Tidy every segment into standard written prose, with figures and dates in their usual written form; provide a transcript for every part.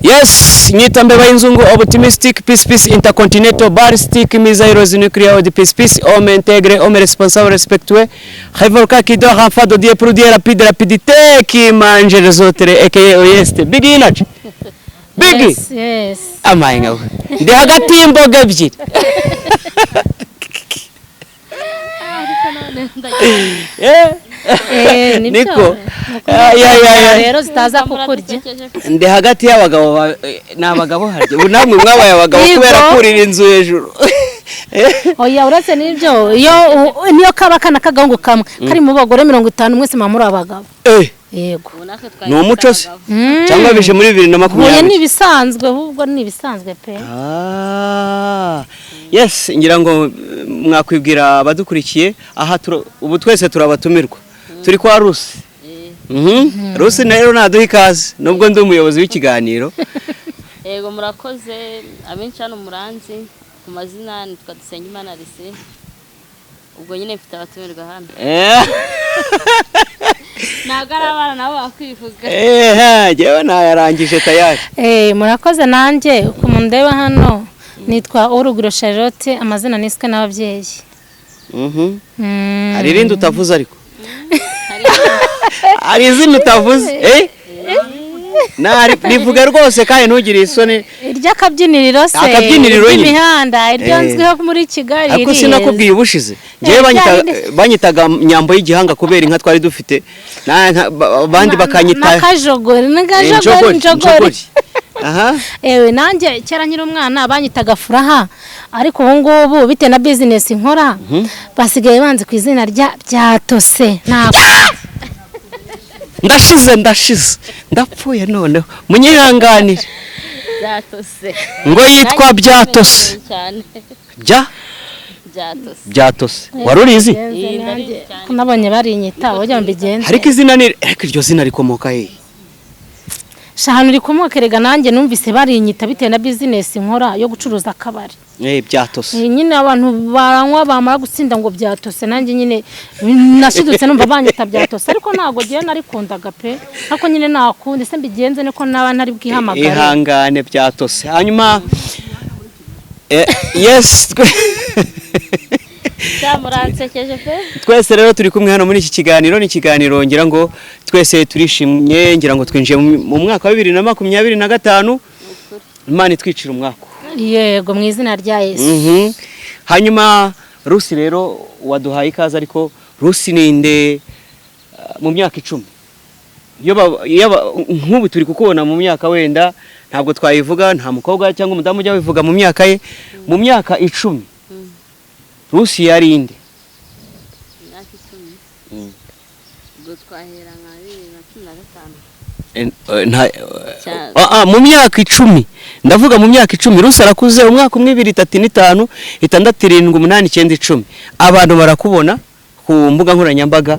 Yes, nyitambe bayinzungu optimistic peace intercontinental ballistic missiles nucléaires de peace homme intégré homme responsable respectueux révolka qui doit renfort de Dieu produire rapidité qui mange les autres et que oyeste big inach big yes amainga ndi hagati y'imboga ebyiri niko rero zitaza kukurya ndi hagati y'abagabo n'abagabo harye ubu namwe mwabaye abagabo kubera kurira inzu hejuru oya uretse n'ibyo niyo kaba kana kagahungu kamwe kari mu bagore 50 mwese mamuri abagabo yego ni umuco se cyangwa bije muri 2020 oya nibisanzwe ahubwo nibisanzwe pe yes ngira ngo mwakwibwira abadukurikiye aha ubu twese turabatumirwa turi kwa Rusi Rusi rero naduha ikaze nubwo ndi umuyobozi w'ikiganiro yego murakoze abenshi hano muranzi ku mazina nitwa Dusengimana Alice ubwo nyine mfite abatumirwa hano nagarabana nabo bakwivuga jewe nayarangije tayari murakoze nanjye uko mundeba hano nitwa Urugwiro Charlotte amazina niswe n'ababyeyi hari irindi utavuze ariko hari izindi utavuze rivuga rwose kandi ntugire isoni iry'akabyiniriro se imihanda iryo nzwiho muri Kigali ariko sinakubwiye ubushize ngewe banyitaga nyambo y'igihanga kubera inka twari dufite abandi bakanyita nakajogori ewe nanjye kera nkiri umwana banyitaga Furaha ariko ubu ngubu bite na business nkora basigaye banze ku izina rya Byatose ndashize ndapfuye noneho munyihanganire Byatose ngo yitwa Byatose Byatose warurizi nabonye barinyita wajya mbigenze ariko izina ni ariko iryo zina rikomoka he shahano rikomokerega nanjye numvise barinyita bitewe na business nkora yo gucuruza akabari Byatose nyine abantu baranywa bamara gutsinda ngo Byatose nanjye nyine nashidutse numva banyita Byatose ariko ntago giye narikundaga pe ariko nyine nakundi se mbigenze niko naba ntari bwihamagara ihangane Byatose hanyuma yes cyamuransekeje pe twese rero turi kumwe hano muri iki kiganiro ni kiganiro ngira ngo twese turishimye ngira ngo twinjiye mu mwaka wa 2025 Imana itwicira umwaka yego mu izina rya Yesu hanyuma Rusi rero waduhaye ikaze ariko Rusi ninde mu myaka 10 nk'ubu turi kukubona mu myaka wenda ntabwo twayivuga nta mukobwa cyangwa umudamu ujya wivuga mu myaka ye mu myaka 10 Rusi yarinde myaka 10 ubwo twahera nka 2015 mu myaka 10 ndavuga mu myaka 10 Rusi arakuze umwaka 1 2 3 4 5 6 7 8 9 10 abantu barakubona ku mbuga nkoranyambaga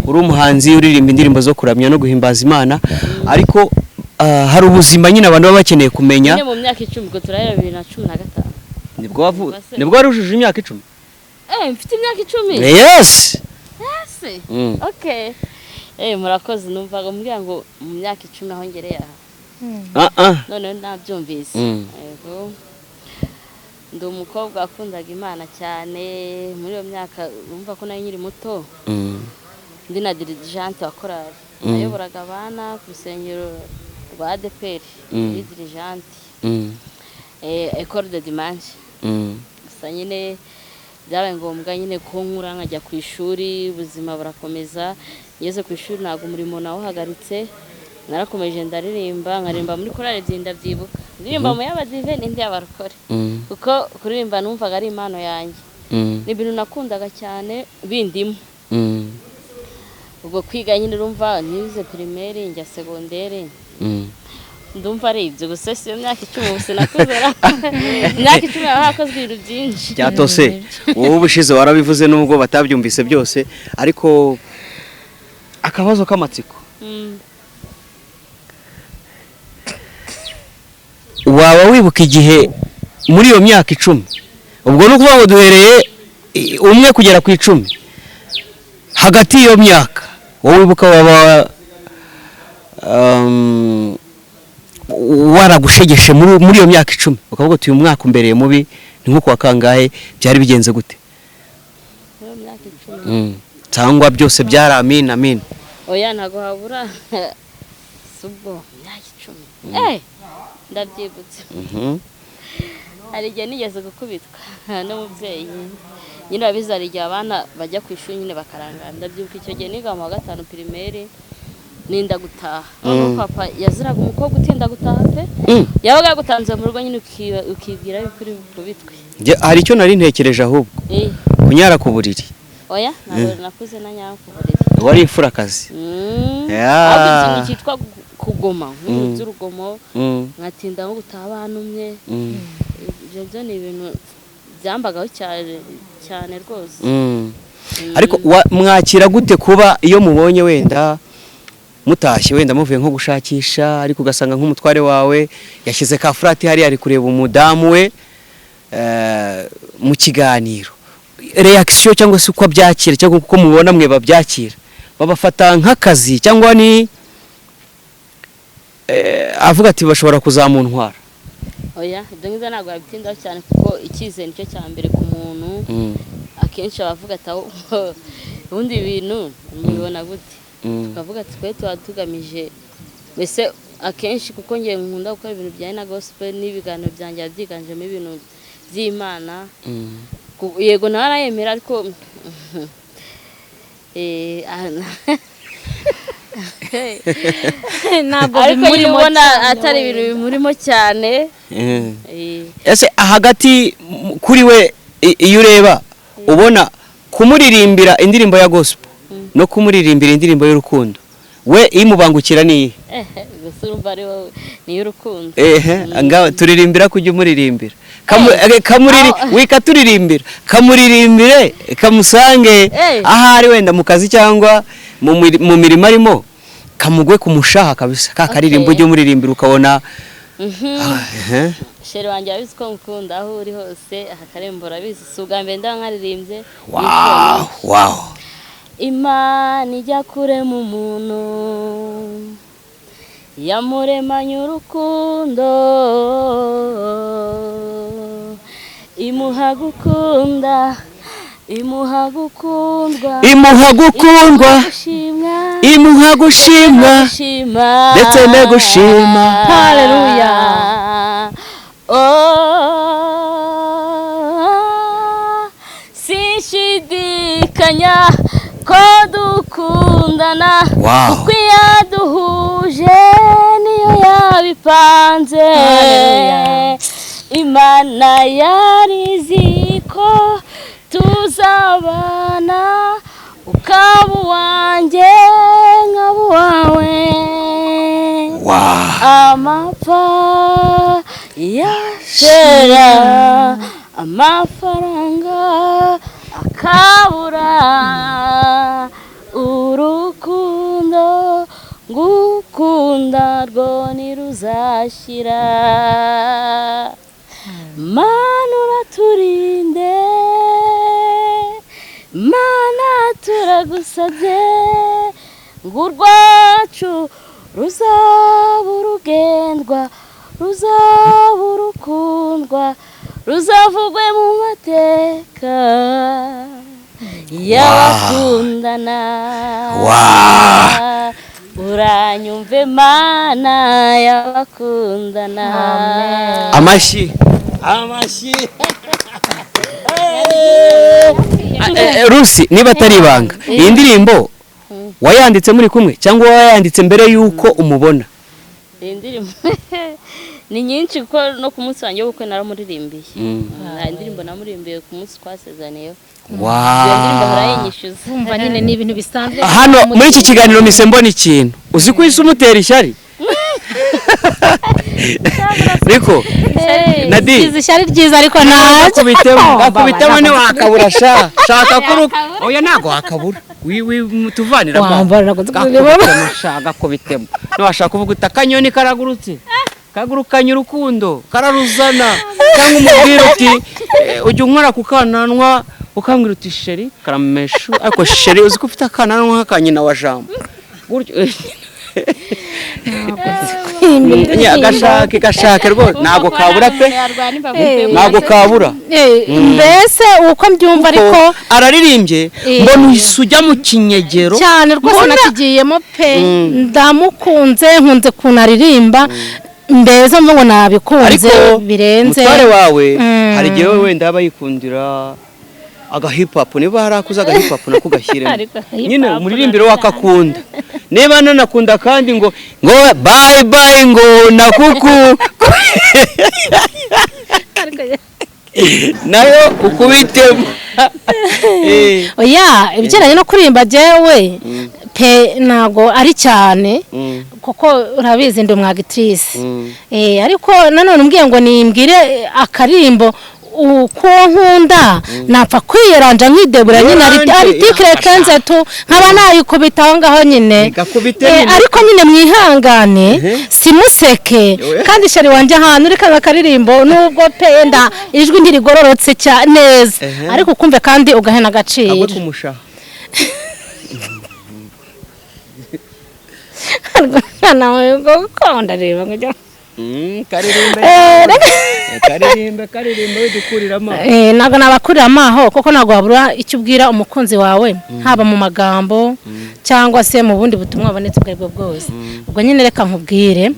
uri umuhanzi uririmba indirimbo zo kuramya no guhimbaza Imana ariko hari ubuzima nyine abantu baba bakeneye kumenya mu myaka 10 ubwo turahera 2015 nibwo warujuje imyaka 10 mfite imyaka 10 yes okay murakoze numvaga mbwira ngo mu myaka 10 aho ngereye aha none nabyumvise yego ndi umukobwa akundaga Imana cyane muri iyo myaka urumva ko nayo nyiri muto ndi na dirigente wa korali nayoboraga abana ku rusengero rwa ADPR ndi dirigente école de dimanche gusa nyine byabaye ngombwa nyine ko nkura nkajya ku ishuri ubuzima burakomeza ngeze ku ishuri ntabwo umurimo nawuhagaritse narakomeje nkaririmba muri korali ndabyibuka ndirimba mu y'abadive n'indi y'abarokore kuko kuririmba numvaga ari impano yanjye ni ibintu nakundaga cyane bindimo ubwo kwiga nyine urumva nize primaire njya secondaire ndumva ari ibyo gusa si imyaka 10 gusa nakuzera imyaka 10 abakozwe ibintu byinshi Byatose wowe ubushize warabivuze nubwo batabyumvise byose ariko akabazo k'amatsiko waba wibuka igihe muri iyo myaka 10 ubwo no kuvuga ngo duhereye umwe kugera ku 10 hagati iyo myaka wowe wibuka waba waragushegeshe muri iyo myaka 10 ukavuga uti uyu mwaka umbereye mubi ni nko kwa kangahe byari bigenze gute? Muri myaka 10 cyangwa byose byari amin oya ntago habura subwo myaka 10 ndabyibutse hari igihe nigeze gukubitwa n'umubyeyi nyine abizara igihe abana bajya ku ishuri nyine bakarangara ndabyibuka icyo gihe niga mu wa 5 primaire ninda gutaha papa yaziraga umukobwa utinda gutaha pe yabaga yagutanze mu rugo nyine ukibwira yuko uri kubitwe hari icyo nari ntekereje ahubwo kunyara ku buriri oya ntabwo nakuze na nyara ku buriri wari imfurakazi ahubwo ikintu cyitwa kugoma nk'urugomo nkatinda nko gutaha abantu umwe ibyo byo ni ibintu byambagaho cyane rwose ariko mwakira gute kuba iyo mubonye wenda mutashye wenda muvuye nko gushakisha ariko ugasanga nk'umutware wawe yashyize ka furati hari ari kureba umudamu we mu kiganiro reaction cyangwa se uko byakira cyangwa uko mubona mwe babyakira babafata nk'akazi cyangwa ni avuga ati bashobora kuzamuntwara? oya ibyo ngizo ntabwo yabitindaho cyane kuko icyizere nicyo cya mbere ku muntu akenshi abavuga ati ubundi ibintu mubibona gute tukavuga ati twe tuba tugamije mbese akenshi kuko ngiye nkunda gukora ibintu bijyanye na gospel n'ibiganiro byanjye byiganjemo ibintu by'Imana yego narayemera ariko ariko nyibona atari ibintu bimurimo cyane ese hagati kuri we iyo ureba ubona kumuririmbira indirimbo ya gospel no kumuririmbira indirimbo y'urukundo we imubangukira ni urumva ari wowe ni y'urukundo ngaho turirimbira kujya umuririmbira wikaturirimbira kamuririmbire kamusange ahari wenda mu kazi cyangwa mu mirimo arimo kamugwe kumushaha kabisa kakaririmbo ujye umuririmbira ukabona shere wanjye abizi ko mukunda aho uri hose akakarembo urabizi si ubwa mbere ndaririmbye wow Imana ijya kurema umuntu yamuremanye urukundo imuha gukunda imuha gukundwa imuha gushimwa ndetse no gushima haleluya sinshidikanya ko dukundana kuko yaduhuje niyo yabipanze Imana yarizi ko tuzabana ukaba uwanjye nkaba uwawe amapfa yashera amafaranga akabura urukundo ngukunda rwo ntiruzashira Mana uraturinde Mana turagusabye ngo urwacu ruzaba urugendwa ruzaba urukundwa ruzavugwe mu mateka y'abakundana uranyumve Mana y'abakundana amashyi Rusi niba atari ibanga iyi ndirimbo wayanditse muri kumwe cyangwa wayanditse mbere yuko umubona? Iyi ndirimbo ni nyinshi kuko no ku munsi wanjye w'ubukwe naramuririmbiye indirimbo namurimbiye ku munsi twasezaniyeho umva nyine ni ibintu bisanzwe hano muri iki kiganiro mise mbona ikintu uzi ko isi umutera ishyari Riko Nadi ishyari ryiza ariko nakubitemo ni wakabura shaka kuruka oya nago wakabura tuvanira shaka kubitemo no washaka kuvuga utakanyoni karagurutse kagurukanye urukundo kararuzana cyangwa umubwira uti ujye unkora ku kananwa ukambwira uti sheri karameshu ariko sheri uzi ko ufite akananwa nk'akanyina wa jambo gutyo ndirimbe gashake rwose ntago kabura pe ntago kabura mbese uko mbyumva ariko araririmbye mbona ujya mu kinyegero cyane rwose nakigiyemo pe ndamukunze nkunze kunaririmba mbese ngo nabikunze birenze mutware wawe hari igihe wenda aba yikundira aga hip hop niba harakuze aga hip hop nako gashyiremo nyine umuririmbiro wakakunda niba nanakunda kandi ngo bye bye ngo nakuku nayo ukubitemo oya ibijyanye no kuririmba jewe pe ntago ari cyane kuko urabizi ndi umwagitrice ariko nanone umbwiye ngo nimbwire akarimbo uko nkunda napfa kwiyeranja nkidebura nyine article 15 nkaba nayikubita aho ngaho nyine ariko nyine mwihangane simuseke kandi shari wanje ahantu uri kaga karirimbo nubwo penda ijwi ndirigororotse neza ariko ukumve kandi ugahena agaciro nawe gukunda reba ngo karirimba widukuriramo ntabwo nabakuriramo aho kuko ntabwo wabura icyo ubwira umukunzi wawe haba mu magambo cyangwa se mu bundi butumwa bubonetse ubwo aribwo bwose ubwo nyine reka nkubwire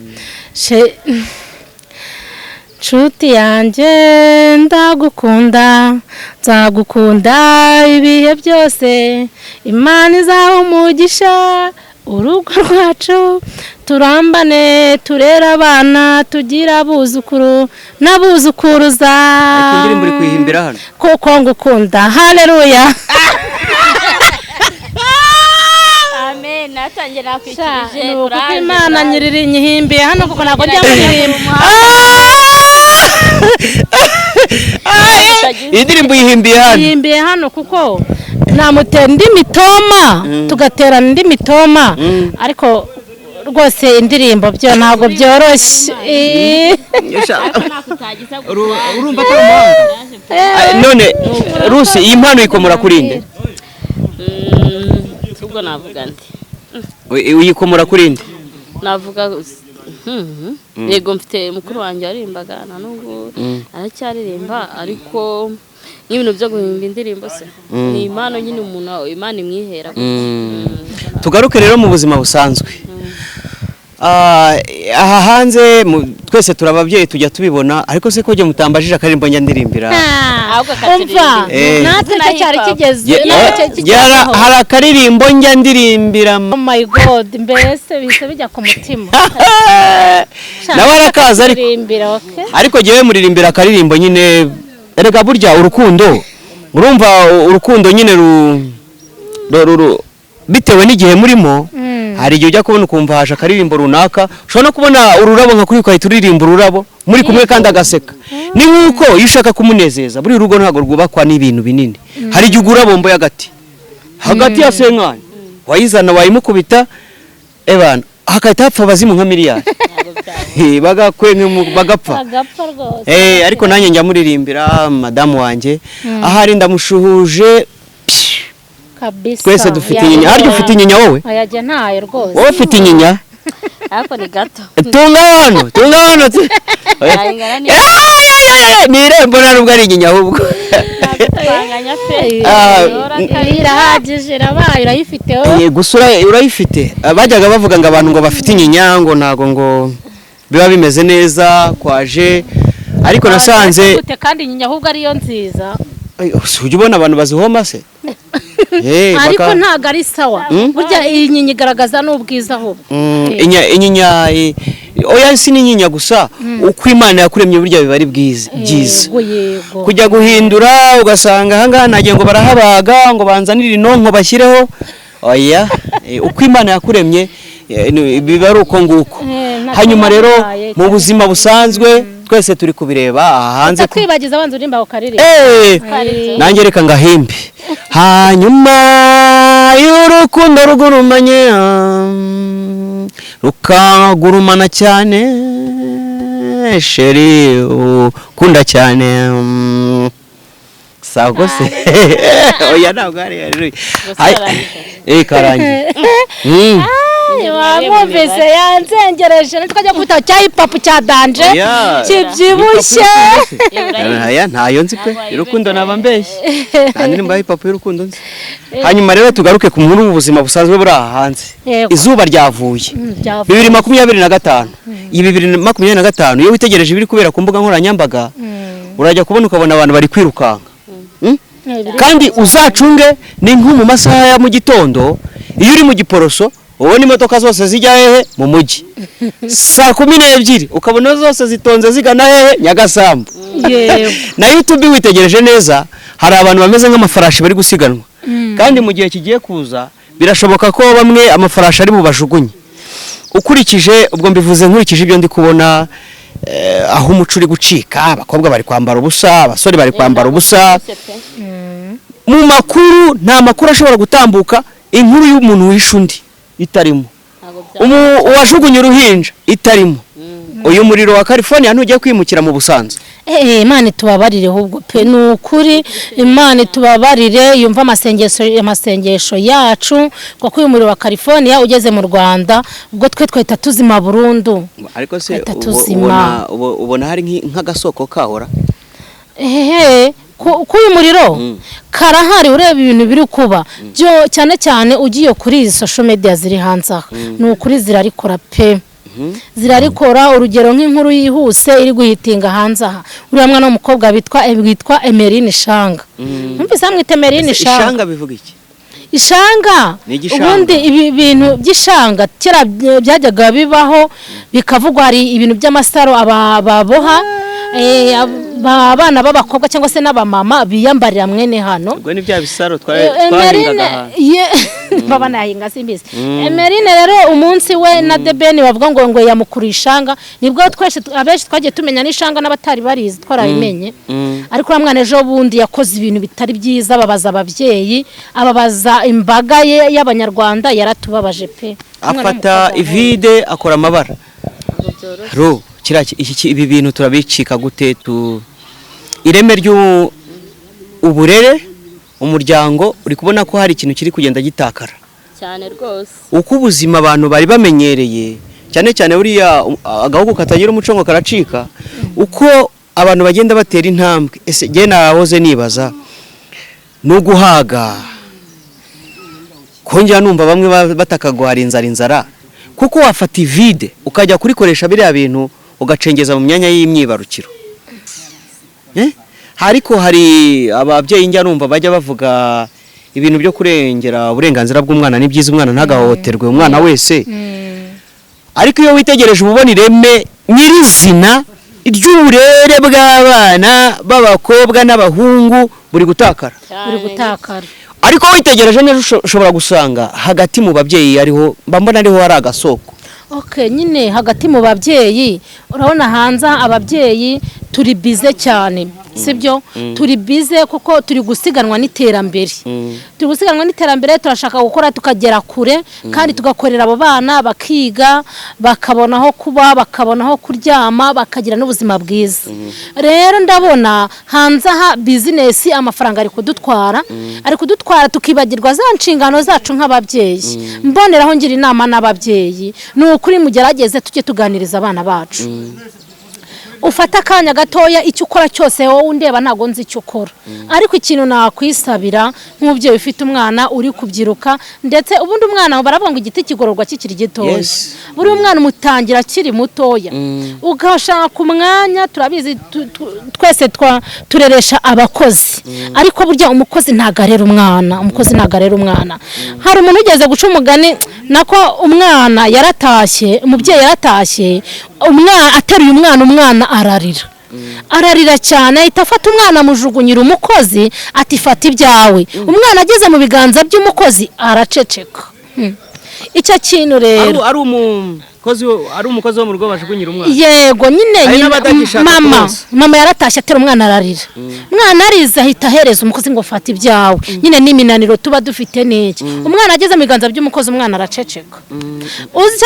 nshuti yanjye ndagukunda nzagukunda ibihe byose Imana izaha umugisha urugo rwacu turambane turera abana tugira abuzukuru n'abuzukuruza indirimbo uri kuyihimbira hano kuko ngukunda haleluya amen natangiye nakwikirije kuko Imana nyiriri nyihimbiye hano kuko ntabwo njya muririmba indirimbo yihimbiye hano kuko namutera indi mitoma tugaterana indi mitoma ariko rwose indirimbo byo ntabwo byoroshye urumva ko none Rusi iyi mpano ikomora kurinde ubwo navuga nti uyikomora kurinde navuga yego mfite mukuru wanjye warimbaga na n'ubwo aracyaririmba ariko n'ibintu byo guhimba indirimbo se ni impano nyine umuntu Imana imwihera tugaruke rero mu buzima busanzwe aha hanze twese turababyeyi tujya tubibona ariko se ko jye mutambajije akaririmbo njya ndirimbira umva natwe cyari kigeze hari akaririmbo njya ndirimbira oh my god mbese bise bijya ku mutima nawe arakaza ariko jyewe muririmbira akaririmbo nyine erega burya urukundo urumva urukundo nyine bitewe n'igihe murimo hari igihe ujya kubona ukumva haje akaririmbo runaka ushobora no kubona ururabo nka kuri ukahita uririmba ururabo muri kumwe kandi agaseka ni nk'uko iyo ushaka kumunezeza buri rugo ntabwo rwubakwa n'ibintu binini hari igihe ugura bombo hagati ya senkani wayizana wayimukubita ebana hakahita hapfa abazimu nka miliyari bagapfa ariko nanjye njya muririmbira madamu wanjye ahari ndamushuhuje twese dufite inyinya harya ufite inyinya wowe ayajya ntayo rwose wowe ufite inyinya ariko ni gato tunga hano ni irembo nta nubwo ari inyinya ahubwo irahagije irabaye urayifite wowe gusa urayifite bajyaga bavuga ngo abantu ngo bafite inyinya ngo ntago ngo biba bimeze neza kwaje ariko nasanze kandi inyinya ahubwo ariyo nziza ujya ubona abantu bazihoma se ariko ntago ari sawa burya iyi nyinya igaragaza n'ubwiza ahubwo inyinya oya si n'inyinya gusa uko Imana yakuremye burya biba ari byiza kujya guhindura ugasanga ahangaha nagiye ngo barahabaga ngo banzanire inonko bashyireho oya uko Imana yakuremye biba ari uko nguko hanyuma rero mu buzima busanzwe twese turi kubireba aha hanze kwibagiza abanza urimba ukaririmba nanjye reka ngahimbe hanyuma y'urukundo rugurumanye rukagurumana cyane sheri ukunda cyane sago se oya ntabwo ari karangiye wamwumvise yanzengereje tukajya kwita cya hip hop cya danje kibyibushye aya ntayo nzi pe urukundo naba mbeshye nta ndirimbo hip hop y'urukundo nzi. Hanyuma rero tugaruke ku nkuru y'ubuzima busanzwe buri aha hanze. Izuba ryavuye 2025 iyi 2025 iyo witegereje ibiri kubera ku mbuga nkoranyambaga urajya kubona ukabona abantu bari kwirukanga. Kandi uzacunge ni nko mu masaha ya mu gitondo iyo uri mu Giporoso ubona imodoka zose zijya hehe mu mujyi saa 12 ukabona zose zitonze zigana hehe Nyagasambu. Na YouTube witegereje neza hari abantu bameze nk'amafarashi bari gusiganwa. Kandi mu gihe kigiye kuza birashoboka ko bamwe amafarashi ari bubajugunye. Ukurikije ubwo mbivuze nkurikije ibyo ndi kubona aho umuco uri gucika, abakobwa bari kwambara ubusa, abasore bari kwambara ubusa. Mu makuru nta makuru ashobora gutambuka inkuru y'umuntu wishe undi itarimo, uwajugunye uruhinja itarimo. Uyu muriro wa California ntujye kwimukira mu Busanza. Imana tubabarire ahubwo pe nukuri Imana tubabarire yumva amasengesho yacu kuko uyu muriro wa California ugeze mu Rwanda ubwo twe tweta tuzima burundu. Ariko se ubona hari nk'agasoko kahora ko uyu muriro karahari ureba ibintu biri kuba byo cyane cyane ugiye kuri izi social media ziri hanze aha nukuri zirarikora pe zirarikora. Urugero nk'inkuru yihuse iri guhitinga hanze aha uriya mwana w'umukobwa witwa Emeline Shanga. Numvise amwita Emeline Shanga. Ishanga bivuga iki? Ishanga ubundi ibi bintu by'ishanga kera byajyaga bibaho bikavugwa hari ibintu by'amasaro ababoha abana b'abakobwa cyangwa se n'abamama biyambarira mwene hano. Ubwo ni bya bisaro twahingaga baba nahinga simbizi. Emeline rero umunsi we na Debeni bavuga ngo yamukurishanga nibwo abenshi twagiye tumenya n'ishanga n'abatari barizi twarabimenye. Ariko uramwana ejo bundi yakoze ibintu bitari byiza babaza abavyeyi ababaza imbaga ye y'abanyarwanda yaratubabaje pe. Afata ivide akora amabara. Ro ibi bintu turabicika gute ireme ry'uburere umuryango uri kubona ko hari ikintu kiri kugenda gitakara cyane rwose. Uko ubuzima abantu bari bamenyereye cyane cyane buriya agahugu katagira umuco ngo karacika. Uko abantu bagenda batera intambwe ese je nahoze nibaza no guhaga konjya numva bamwe batakagwara inzara kuko wafata ivide ukajya kurikoresha biriya bintu ugacengeza mu myanya y'imyibarukiro. Hariko hari ababyeyi njya numva bajya bavuga ibintu byo kurengera uburenganzira bw'umwana ni byiza umwana ntagahoterwe umwana wese. Ariko iyo witegereje ububona ireme nyirizina iry'uburere bw'abana b'abakobwa n'abahungu buri gutakara. Ariko witegereje neza ushobora gusanga hagati mu babyeyi ariho mbambona ariho hari agasoko. Nyine hagati mu babyeyi urabona hanze ababyeyi turi bize cyane sibyo turi bize kuko turi gusiganwa n'iterambere. Turi gusiganwa n'iterambere turashaka gukora tukagera kure kandi tugakorera abo bana bakiga bakabonaho kuba bakabonaho kuryama bakagira n'ubuzima bwiza. Rero ndabona hanze aha business amafaranga ari kudutwara tukibagirwa za nshingano zacu nk'ababyeyi. Mboneraho ngira inama n'ababyeyi nukuri mugerageze tujye tuganiriza abana bacu. Ufata akanya gatoya icyo ukora cyose wowe undeba ntago nzi icyo ukora. Ariko ikintu nakwisabira nk'umubyeyi ufite umwana uri kubyiruka ndetse ubundi umwana baravuga ngo igiti kigororwa kikiri gitoya. Buri umwana umutangira kiri mutoya. Ugashaka ku mwanya turabizi twese tureresha abakozi. Ariko burya umukozi ntagarera umwana. Hari umuntu ugeze guca umugani nako umwana yaratashye umubyeyi yaratashye umwana ateruye umwana ararira cyane ahita afata umwana amujugunyira umukozi ati fata ibyawe. Umwana ageze mu biganza by'umukozi araceceka. Icyo kintu rero ari umukozi wo mu rugo bajugunyira umwana. Yego nyine mama yaratashye atera umwana ararira. Umwana ariza ahita ahereza umukozi ngo fata ibyawe. Nyine n'iminaniro tuba dufite n'iki. Umwana ageze mu biganza by'umukozi umwana araceceka. Uzi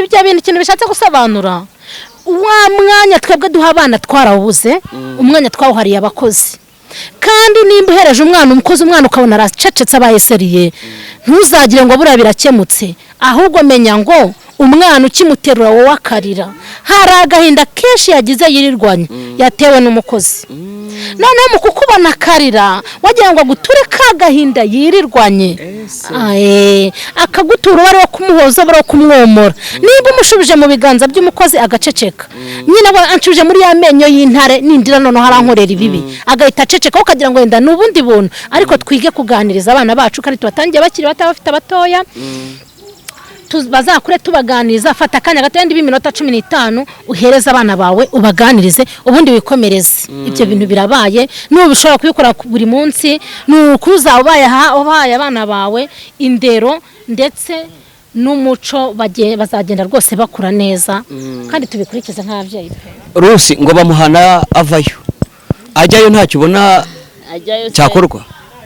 ibyo bintu bishatse gusobanura wa mwanya twebwe duha abana twarawubuze umwanya twawuhariye abakozi. kandi nimba uhereje umwana umukozi umwana ukabona aracecetse abaye seriye ntuzagire ngo buriya birakemutse ahubwo menya ngo umwana ukimuterura wowe akarira hari agahinda kenshi yagize yirirwanya yatewe n'umukozi noneho mu kukubona akarira wagira ngo aguture ka gahinda yirirwanye akagutura uba ari wo kumuhoza aba ari wo kumwomora niba umushubije mu biganza by'umukozi agaceceka nyine aba anshubije muri ya menyo y'intare nindira noneho harankorera ibibi agahita aceceka ukagira ngo wenda ni ubundi buntu ariko twige kuganiriza abana bacu kandi tubatangiye bakiri bato bafite abatoya bazakure tubaganiriza fata akanya gato yandi b'iminota 15 uhereza abana bawe ubaganirize ubundi wikomereze ibyo bintu birabaye n'ubu bishobora kubikora buri munsi n'ukuza ubaye abana bawe indero ndetse n'umuco bazagenda rwose bakura neza kandi tubikurikiza nk'ababyeyi Rusi ngo bamuhana avayo ajyayo ntacyo ubona cyakorwa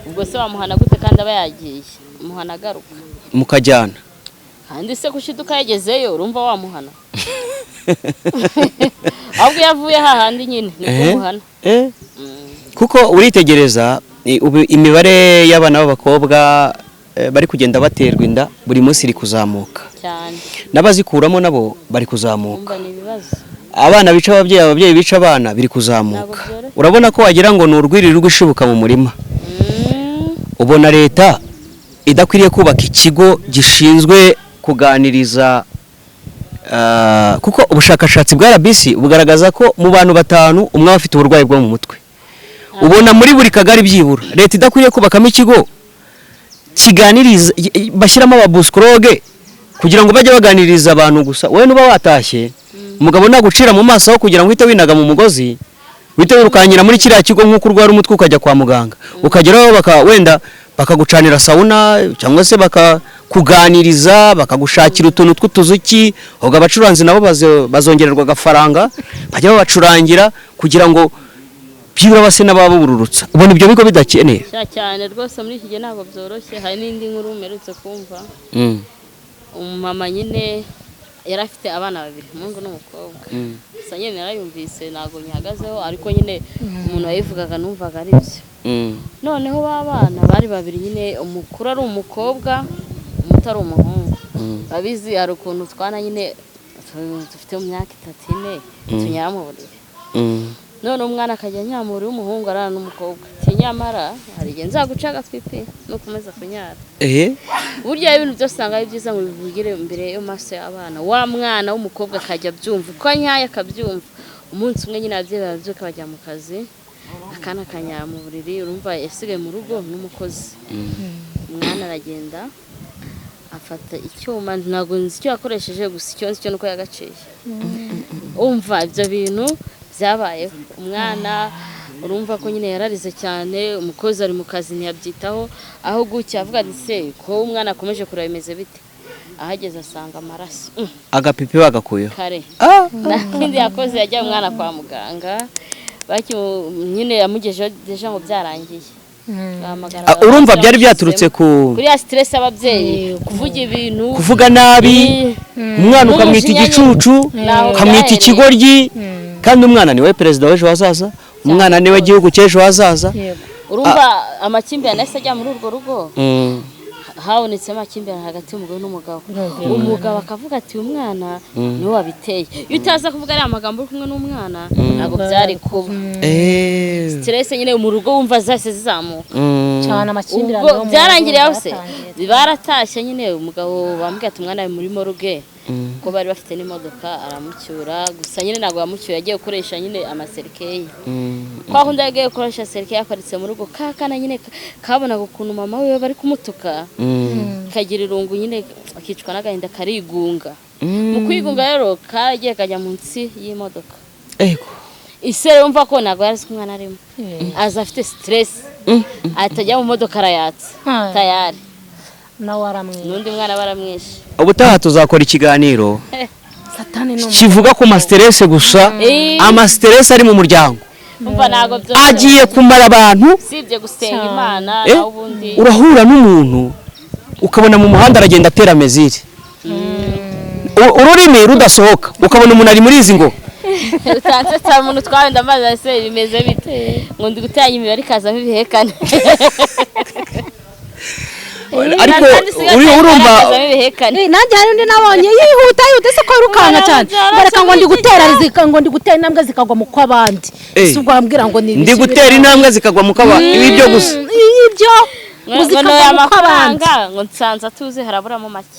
ubwo se bamuhana gute kandi aba yagiye muhana garuka mukajyana kandi se kushiduka yagezeyo urumva wamuhana ahubwo yavuye hahandi nyine ni kumuhana kuko uritegereza imibare y'abana b'abakobwa bari kugenda baterwa inda buri munsi iri kuzamuka cyane n'abazikuramo nabo bari kuzamuka ni ibibazo abana bica ababyeyi bica abana biri kuzamuka urabona ko wagira ngo ni urwiriri rw'ishibuka mu murima ubona leta idakwiriye kubaka ikigo gishinzwe kuganiriza kuko ubushakashatsi bwa RBC bugaragaza ko mu bantu 5 umwe afite uburwayi bwo mu mutwe ubona muri buri kagari byibura leta idakwiriye kubakamo ikigo kiganiriza bashyiramo ababuscroge kugira ngo bajye baganiriza abantu gusa wowe nuba watashye umugabo nagucira mu maso aho kugira ngo uhite winaga mu mugozi uhite wirukanyira muri kiriya kigo nk'uko urwara umutwe ukajya kwa muganga ukageraho wenda bakagucanira sauna cyangwa se bakakuganiriza bakagushakira utuntu tw'utuzuki ubwo abacuranzi nabo bazongererwa agafaranga bajya babacurangira kugira ngo byibura base n'ababururutsa ubona ibyo bigo bidakeneye cyane rwose muri iki gihe ntabwo byoroshye hari n'indi nkuru umerutse kumva umumama nyine yari afite abana 2 umuhungu n'umukobwa gusa nyine narayumvise ntabwo nyihagazeho ariko nyine umuntu wayivugaga numvaga ari byo noneho babana bari 2 nyine umukuru ari umukobwa umuto ari umuhungu babizi hari ukuntu twana nyine dufite mu myaka 3 tunyara mu buriri none umwana akajya nyamuri w'umuhungu arana n'umukobwa tinyamara hari igihe nzaguca agatwipi no kumeza kunyara burya ibintu byose usanga ari byiza ngo bivugire imbere yo maso y'abana wa mwana w'umukobwa akajya byumva uko anyaye akabyumva umunsi umwe nyine ababyeyi babyuka bajya mu kazi akana kanyara mu buriri urumva yasigaye mu rugo n'umukozi umwana aragenda afata icyuma ntago nzi icyo yakoresheje gusa icyo nzi cyo nuko yagaciye umva ibyo bintu byabaye umwana urumva ko nyine yararize cyane umukozi ari mu kazi ntiyabyitaho aho gucya avuga ati se ko umwana akomeje kureba imeze bite ahageze asanga amaraso agapipi bagakuyeho kare nakindi yakoze yajya umwana kwa muganga nyine yamugejeho deja ngo byarangiye urumva byari byaturutse kuri ya stress ababyeyi kuvuga ibintu kuvuga nabi umwana ukamwita igicucu ukamwita ikigoryi kandi umwana niwe perezida w'ejo hazaza umwana niwe gihugu cy'ejo hazaza urumva amakimbirane yahise ajya muri urwo rugo habonetse amakimbirane hagati y'umugabo n'umugabo umugabo akavuga ati umwana niwe wabiteye iyo utaza kuvuga ari amagambo uri kumwe n'umwana ntabwo byari kuba stress nyine mu rugo wumva zase zizamuka cyane amakimbirane ubwo byarangiriye hose baratashye nyine umugabo bambwiye ati umwana ari muri morgue ko bari bafite n'imodoka aramucyura gusa nyine ntabwo yamucyuye yagiye gukoresha nyine amaserikeye kwa kundi yagiye gukoresha serikeye aparitse mu rugo kakana nyine kabonaga ukuntu mama we bari kumutuka kagira irungu nyine akicwa n'agahinda karigunga mu kwigunga rero karagiye kajya munsi y'imodoka isere umva ko ntabwo yari umwana arimo aza afite stress atajya mu modoka arayatsa tayari nawe aramwishe n'undi mwana baramwishe ubutaha tuzakora ikiganiro kivuga ku masterese gusa amasterese ari mu muryango agiye kumara abantu sibye gusenga imana naho ubundi urahura n'umuntu ukabona mu muhanda aragenda atera mezire ururimi rudasohoka ukabona umuntu ari muri izi ngo utansetsa umuntu twawe ndamaze ese bimeze bite ngo ndi gutanya imibare ikazamo ibihekane ariko urumva nanjye hari undi nabonye yihuta se ko yirukanka cyane bareka ngo ndi gutera ngo ndi gutera intambwe zikagwa mu kw'abandi si ubwo wambwira ngo ni ndi gutera intambwe zikagwa mu kw'abandi ibi byo gusa ibyo muzikagwa mu kw'abandi ngo nsanza tuze haraburamo make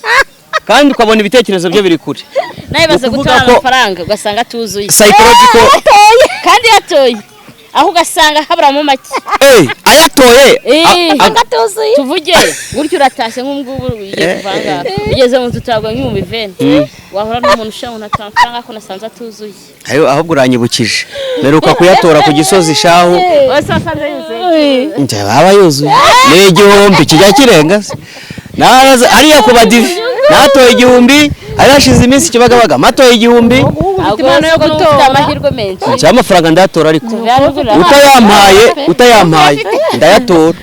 kandi ukabona ibitekerezo bye biri kure nawe baze gutora amafaranga ugasanga tuzuye psychological kandi yatoye aho ugasanga haburamo make ayatoye agatuzuye tuvuge gutyo uratashye nk'umgubu ugiye kuvanga ugeze mu tutagwa nk'ibihumbi 20 wahora n'umuntu ushaka unatanga amafaranga ko nasanze atuzuye ahubwo uranyibukije meruka kuyatora ku Gisozi shahu wese wasanze yuzuye nje baba yuzuye ni igihumbi kijya kirenga naza ariya ku badive natoye igihumbi arashize iminsi kibagabaga matoye igihumbi agomba yo gutora amahirwe menshi cyamafaranga ndatora ariko utayampaye ndayatora